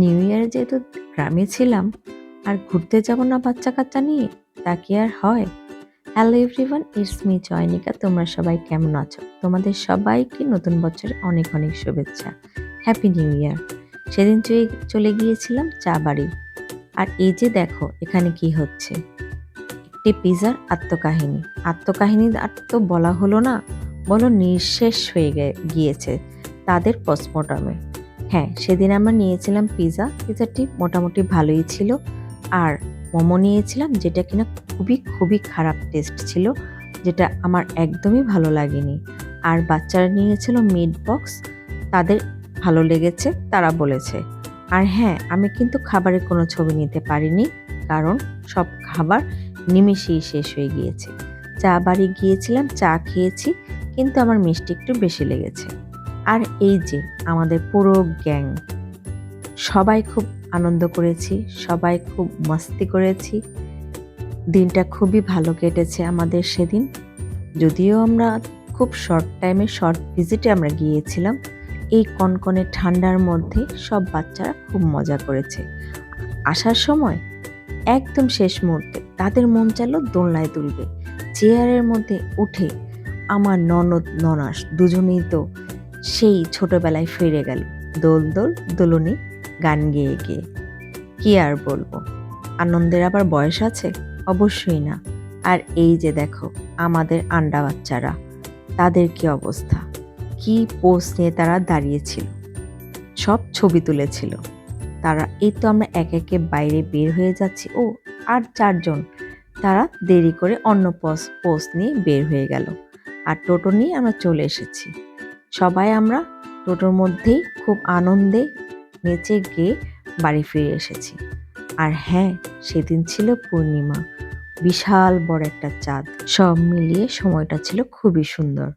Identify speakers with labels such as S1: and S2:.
S1: New ইয়ারে যেহেতু গ্রামে ছিলাম, আর ঘুরতে যাব না বাচ্চা কাচ্চা নিয়ে, তা কি আর হয়? Hello everyone, it's me Chayanika. তোমরা সবাই কেমন আছো? তোমাদের সবাইকে নতুন বছরের অনেক অনেক শুভেচ্ছা। Happy new year. সেদিন চলে গিয়েছিলাম চা বাড়ি। আর এই যে দেখো এখানে কি হচ্ছে, একটি পিজার আত্মকাহিনী। আত্মকাহিনী আর তো বলা হলো না, বলো নিঃশেষ হয়ে গিয়েছে তাদের পোস্টমর্টমে। হ্যাঁ, সেদিন আমরা নিয়েছিলাম পিজাটি মোটামুটি ভালোই ছিল। আর মোমো নিয়েছিলাম, যেটা কিনা খুবই খুবই খারাপ টেস্ট ছিল, যেটা আমার একদমই ভালো লাগেনি। আর বাচ্চারা নিয়েছিল মিট বক্স, তাদের ভালো লেগেছে তারা বলেছে। আর হ্যাঁ, আমি কিন্তু খাবারের কোনো ছবি নিতে পারিনি, কারণ সব খাবার নিমেষেই শেষ হয়ে গিয়েছে। চা বাড়ি গিয়েছিলাম, চা খেয়েছি, কিন্তু আমার মিষ্টি একটু বেশি লেগেছে। আর এই যে আমাদের পুরো গ্যাং, সবাই খুব আনন্দ করেছি, সবাই খুব মস্তি করেছি। দিনটা খুবই ভালো কেটেছে আমাদের সেদিন। যদিও আমরা খুব শর্ট ভিজিটে আমরা গিয়েছিলাম, এই কনকনে ঠান্ডার মধ্যে সব বাচ্চারা খুব মজা করেছে। আসার সময় একদম শেষ মুহূর্তে তাদের মন চাইলো দোলনায় তুলবে। চেয়ারের মধ্যে উঠে আমার ননদ ননাস দুজনেই তো সেই ছোটবেলায় ফিরে গেল, দোল দোল দোলনি গান গেয়ে গেয়ে। কি আর বলবো, আনন্দের আবার বয়স আছে? অবশ্যই না। আর এই যে দেখো আমাদের আন্ডা বাচ্চারা, তাদের কি অবস্থা, কি পোজ নিয়ে তারা দাঁড়িয়েছিল, সব ছবি তুলেছিল তারা। এই তো আমরা একে একে বাইরে বের হয়ে যাচ্ছি, ও আর চারজন, তারা দেরি করে অন্য পোস্ট নিয়ে বের হয়ে গেল। আর টোটো নিয়ে আমরা চলে এসেছি। সবাই আমরা টোটোর মধ্যেই খুব আনন্দে নেচে গিয়ে বাড়ি ফিরে এসেছি। আর হ্যাঁ, সেদিন ছিল পূর্ণিমা, বিশাল বড় একটা চাঁদ। সব মিলিয়ে সময়টা ছিল খুবই সুন্দর।